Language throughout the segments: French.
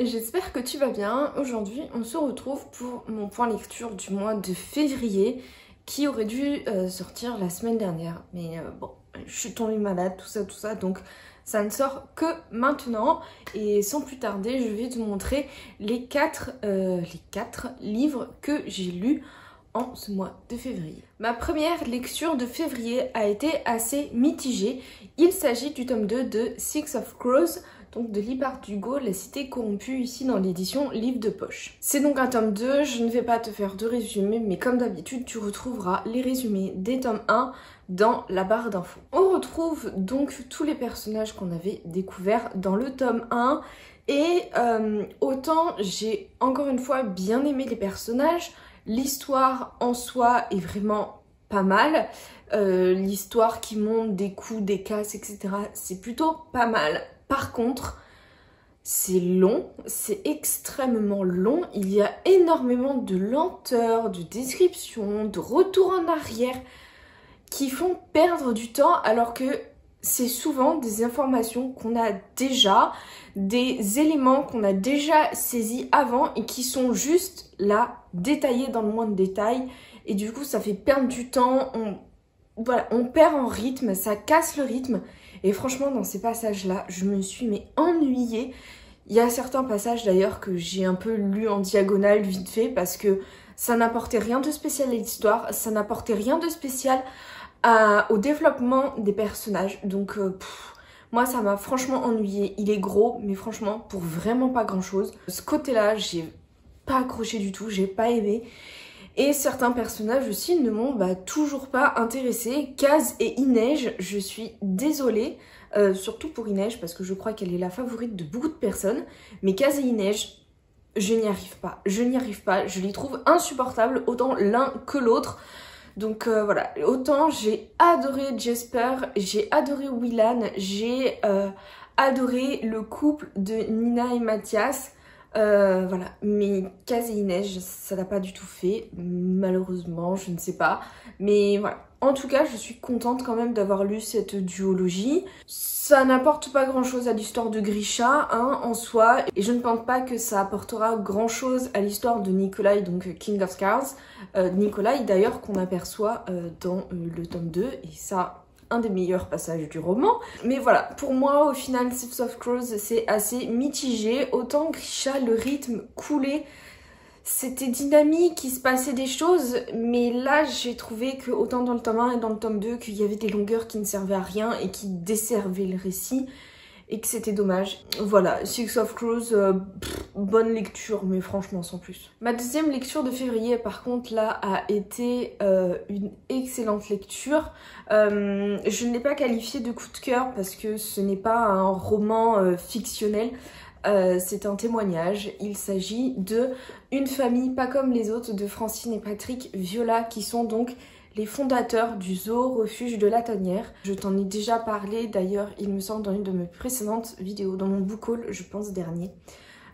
J'espère que tu vas bien. Aujourd'hui, on se retrouve pour mon point lecture du mois de février qui aurait dû sortir la semaine dernière. Mais bon, je suis tombée malade, tout ça, donc ça ne sort que maintenant. Et sans plus tarder, je vais te montrer les quatre livres que j'ai lus en ce mois de février. Ma première lecture de février a été assez mitigée. Il s'agit du tome 2 de Six of Crows, donc de Leigh Bardugo, La Cité corrompue, ici dans l'édition Livre de poche. C'est donc un tome 2, je ne vais pas te faire de résumé, mais comme d'habitude, tu retrouveras les résumés des tomes 1 dans la barre d'infos. On retrouve donc tous les personnages qu'on avait découverts dans le tome 1, et autant j'ai encore une fois bien aimé les personnages, l'histoire en soi est vraiment pas mal. L'histoire qui monte des coups, des casses, etc. c'est plutôt pas mal. Par contre, c'est long, c'est extrêmement long. Il y a énormément de lenteur, de description, de retour en arrière qui font perdre du temps alors que c'est souvent des informations qu'on a déjà, des éléments qu'on a déjà saisis avant et qui sont juste là, détaillés dans le moindre détail. Et du coup, ça fait perdre du temps, on perd en rythme, ça casse le rythme. Et franchement, dans ces passages-là, je me suis ennuyée. Il y a certains passages d'ailleurs que j'ai un peu lus en diagonale vite fait parce que ça n'apportait rien de spécial à l'histoire, ça n'apportait rien de spécial au développement des personnages. Donc moi ça m'a franchement ennuyée. Il est gros, mais franchement pour vraiment pas grand chose. Ce côté-là, j'ai pas accroché du tout, j'ai pas aimé. Et certains personnages aussi ne m'ont toujours pas intéressée. Kaz et Inej, je suis désolée, surtout pour Inej parce que je crois qu'elle est la favorite de beaucoup de personnes. Mais Kaz et Inej, je n'y arrive pas. Je les trouve insupportables, autant l'un que l'autre. Donc voilà, autant j'ai adoré Jesper, j'ai adoré Willan, j'ai adoré le couple de Nina et Mathias. Voilà, mais Kaz et Inej, ça l'a pas du tout fait, malheureusement, je ne sais pas. Mais voilà, en tout cas, je suis contente quand même d'avoir lu cette duologie. Ça n'apporte pas grand chose à l'histoire de Grisha, en soi, et je ne pense pas que ça apportera grand chose à l'histoire de Nikolai, donc King of Scars. Nikolai d'ailleurs qu'on aperçoit dans le tome 2, et ça, un des meilleurs passages du roman. Mais voilà, pour moi au final Six of Crows c'est assez mitigé. Autant Grisha, le rythme coulait, c'était dynamique, il se passait des choses, mais là j'ai trouvé que autant dans le tome 1 et dans le tome 2 qu'il y avait des longueurs qui ne servaient à rien et qui desservaient le récit et que c'était dommage. Voilà, Six of Crows, bonne lecture, mais franchement sans plus. Ma deuxième lecture de février par contre là a été une excellente lecture. Je ne l'ai pas qualifiée de coup de cœur parce que ce n'est pas un roman fictionnel. C'est un témoignage. Il s'agit de Une famille pas comme les autres de Francine et Patrick Viola qui sont donc les fondateurs du zoo refuge de la Tanière. Je t'en ai déjà parlé d'ailleurs, il me semble, dans une de mes précédentes vidéos, dans mon book haul, je pense dernier,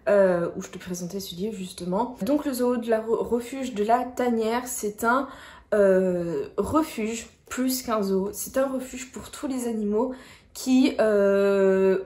où je te présentais ce livre justement. Donc le zoo de la refuge de la Tanière, c'est un refuge plus qu'un zoo. C'est un refuge pour tous les animaux qui ont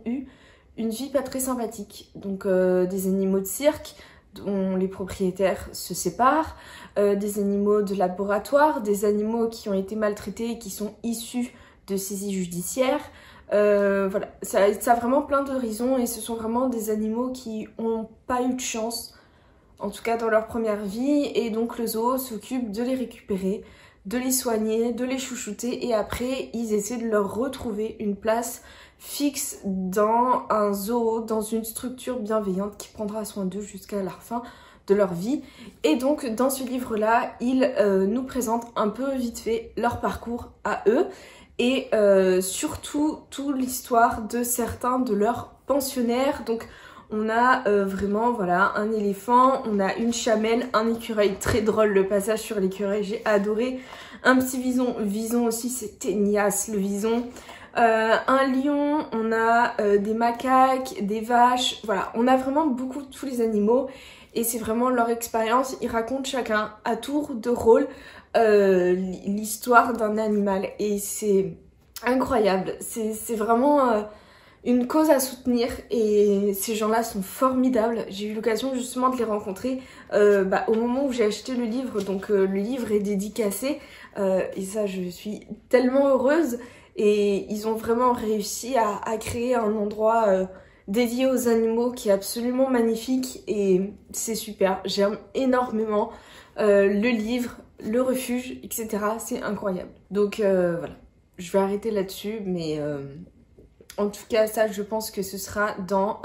eu une vie pas très sympathique. Donc des animaux de cirque dont les propriétaires se séparent, des animaux de laboratoire, des animaux qui ont été maltraités et qui sont issus de saisies judiciaires. Voilà, ça a vraiment plein d'horizons et ce sont vraiment des animaux qui n'ont pas eu de chance, en tout cas dans leur première vie, et donc le zoo s'occupe de les récupérer, de les soigner, de les chouchouter, et après ils essaient de leur retrouver une place fixe dans un zoo, dans une structure bienveillante qui prendra soin d'eux jusqu'à la fin de leur vie. Et donc dans ce livre là, il nous présente un peu vite fait leur parcours à eux et surtout toute l'histoire de certains de leurs pensionnaires. Donc on a vraiment voilà un éléphant, on a une chamelle, un écureuil, très drôle le passage sur l'écureuil, j'ai adoré, un petit vison aussi, c'est tenace le vison. Un lion, on a des macaques, des vaches, voilà, on a vraiment beaucoup tous les animaux et c'est vraiment leur expérience. Ils racontent chacun à tour de rôle l'histoire d'un animal et c'est incroyable. C'est vraiment une cause à soutenir et ces gens-là sont formidables. J'ai eu l'occasion justement de les rencontrer au moment où j'ai acheté le livre, donc le livre est dédicacé et ça je suis tellement heureuse et ils ont vraiment réussi à créer un endroit dédié aux animaux qui est absolument magnifique et c'est super, j'aime énormément le livre, le refuge, etc. C'est incroyable. Donc voilà, je vais arrêter là-dessus mais... En tout cas, ça, je pense que ce sera dans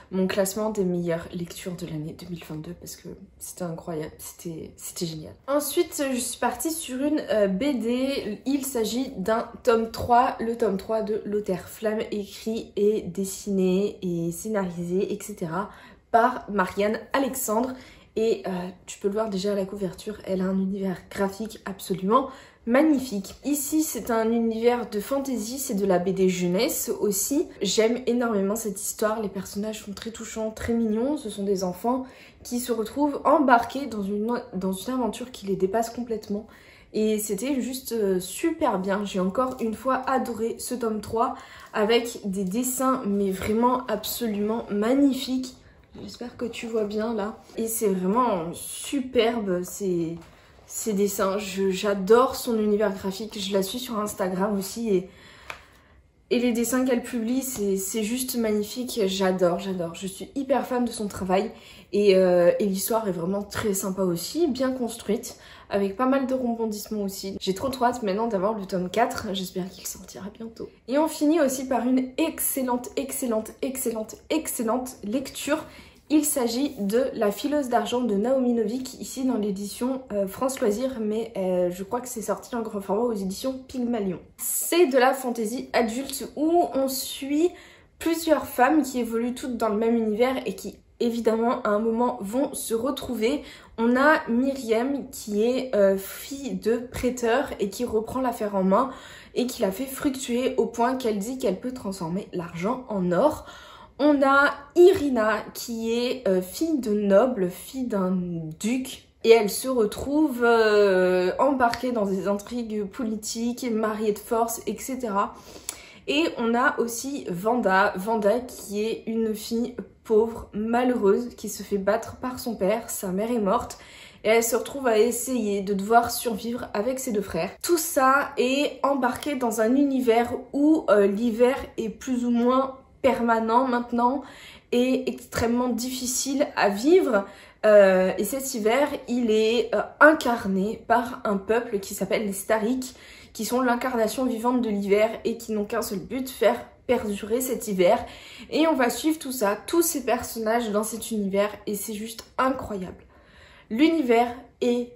mon classement des meilleures lectures de l'année 2022 parce que c'était incroyable, c'était génial. Ensuite, je suis partie sur une BD. Il s'agit d'un tome 3, le tome 3 de L'Auteur Flamme, écrit et dessiné et scénarisé, etc. par Marianne Alexandre. Et tu peux le voir déjà à la couverture, elle a un univers graphique absolument magnifique. Ici, c'est un univers de fantasy, c'est de la BD jeunesse aussi. J'aime énormément cette histoire, les personnages sont très touchants, très mignons. Ce sont des enfants qui se retrouvent embarqués dans une aventure qui les dépasse complètement. Et c'était juste super bien. J'ai encore une fois adoré ce tome 3 avec des dessins mais vraiment absolument magnifiques. J'espère que tu vois bien là. Et c'est vraiment superbe, ces dessins. J'adore son univers graphique. Je la suis sur Instagram aussi et les dessins qu'elle publie, c'est juste magnifique. J'adore. Je suis hyper fan de son travail et l'histoire est vraiment très sympa aussi, bien construite, avec pas mal de rebondissements aussi. J'ai trop hâte maintenant d'avoir le tome 4. J'espère qu'il sortira bientôt. Et on finit aussi par une excellente lecture. Il s'agit de La fileuse d'argent de Naomi Novik, ici dans l'édition France Loisirs, mais je crois que c'est sorti en grand format aux éditions Pygmalion. C'est de la fantaisie adulte où on suit plusieurs femmes qui évoluent toutes dans le même univers et qui évidemment à un moment vont se retrouver. On a Myriam qui est fille de prêteur et qui reprend l'affaire en main et qui la fait fructuer au point qu'elle dit qu'elle peut transformer l'argent en or. On a Irina qui est fille de noble, fille d'un duc. Et elle se retrouve embarquée dans des intrigues politiques, mariée de force, etc. Et on a aussi Vanda qui est une fille pauvre, malheureuse, qui se fait battre par son père, sa mère est morte. Et elle se retrouve à essayer de devoir survivre avec ses deux frères. Tout ça est embarqué dans un univers où l'hiver est plus ou moins permanent maintenant et extrêmement difficile à vivre. Et cet hiver, il est incarné par un peuple qui s'appelle les Stariks, qui sont l'incarnation vivante de l'hiver et qui n'ont qu'un seul but, faire perdurer cet hiver. Et on va suivre tout ça, tous ces personnages dans cet univers et c'est juste incroyable. L'univers est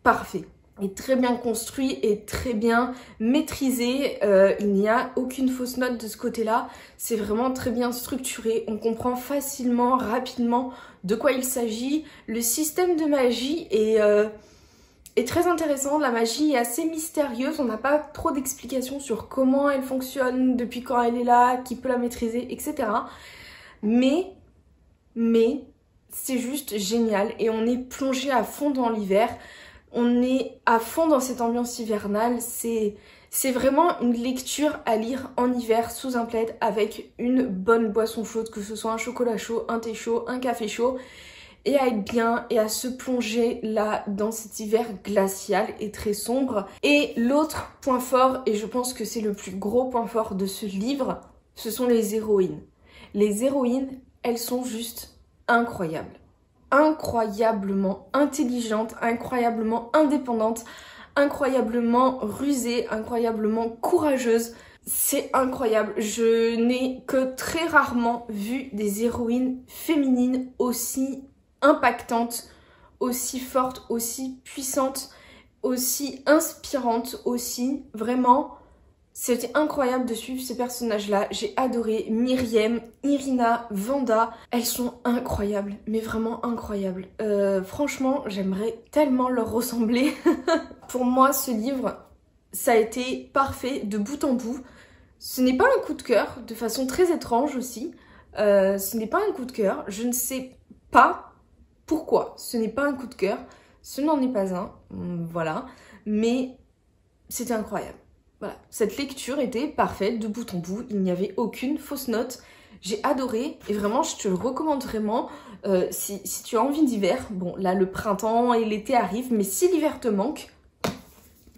parfait, est très bien construit et très bien maîtrisé. Il n'y a aucune fausse note de ce côté-là. C'est vraiment très bien structuré. On comprend facilement, rapidement de quoi il s'agit. Le système de magie est très intéressant. La magie est assez mystérieuse. On n'a pas trop d'explications sur comment elle fonctionne, depuis quand elle est là, qui peut la maîtriser, etc. Mais c'est juste génial et on est plongé à fond dans l'hiver. On est à fond dans cette ambiance hivernale. C'est vraiment une lecture à lire en hiver sous un plaid avec une bonne boisson chaude, que ce soit un chocolat chaud, un thé chaud, un café chaud. Et à être bien et à se plonger là dans cet hiver glacial et très sombre. Et l'autre point fort, et je pense que c'est le plus gros point fort de ce livre, ce sont les héroïnes. Les héroïnes, elles sont juste incroyables. Incroyablement intelligentes, incroyablement indépendantes, incroyablement rusées, incroyablement courageuses. C'est incroyable. Je n'ai que très rarement vu des héroïnes féminines aussi impactantes, aussi fortes, aussi puissantes, aussi inspirantes aussi. Vraiment, c'était incroyable de suivre ces personnages-là. J'ai adoré Myriam, Irina, Vanda. Elles sont incroyables, mais vraiment incroyables. Franchement, j'aimerais tellement leur ressembler. Pour moi, ce livre, ça a été parfait de bout en bout. Ce n'est pas un coup de cœur, de façon très étrange aussi. Ce n'est pas un coup de cœur. Je ne sais pas pourquoi ce n'est pas un coup de cœur. Ce n'en est pas un, voilà. Mais c'était incroyable. Voilà, cette lecture était parfaite de bout en bout, il n'y avait aucune fausse note. J'ai adoré et vraiment je te le recommande vraiment si tu as envie d'hiver. Bon là le printemps et l'été arrivent, mais si l'hiver te manque,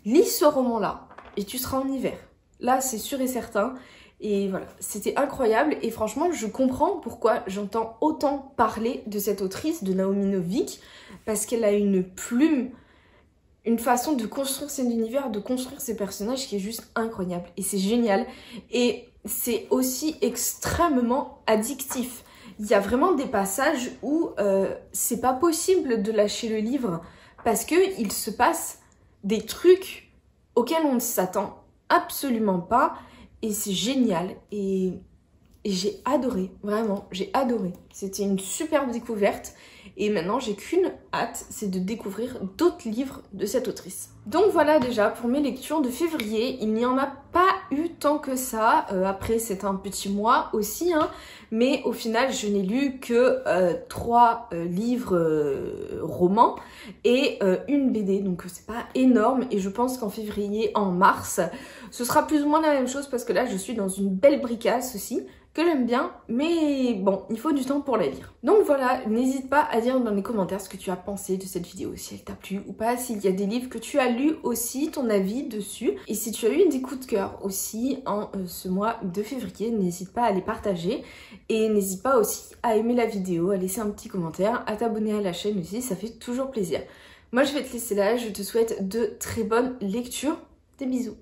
lis ce roman-là et tu seras en hiver. Là c'est sûr et certain. Et voilà, c'était incroyable et franchement je comprends pourquoi j'entends autant parler de cette autrice, de Naomi Novik, parce qu'elle a une plume, une façon de construire son univers, de construire ses personnages qui est juste incroyable. Et c'est génial. Et c'est aussi extrêmement addictif. Il y a vraiment des passages où c'est pas possible de lâcher le livre parce qu'il se passe des trucs auxquels on ne s'attend absolument pas. Et c'est génial. Et j'ai adoré, vraiment, j'ai adoré. C'était une superbe découverte. Et maintenant, j'ai qu'une hâte, c'est de découvrir d'autres livres de cette autrice. Donc voilà déjà pour mes lectures de février. Il n'y en a pas eu tant que ça. Après, c'est un petit mois aussi. Hein, mais au final, je n'ai lu que 3 livres romans et une BD. Donc c'est pas énorme. Et je pense qu'en février, en mars, ce sera plus ou moins la même chose. Parce que là, je suis dans une belle bricasse aussi, que j'aime bien, mais bon, il faut du temps pour la lire. Donc voilà, n'hésite pas à dire dans les commentaires ce que tu as pensé de cette vidéo, si elle t'a plu ou pas, s'il y a des livres que tu as lus aussi, ton avis dessus, et si tu as eu des coups de cœur aussi en ce mois de février, n'hésite pas à les partager, et n'hésite pas aussi à aimer la vidéo, à laisser un petit commentaire, à t'abonner à la chaîne aussi, ça fait toujours plaisir. Moi je vais te laisser là, je te souhaite de très bonnes lectures, des bisous.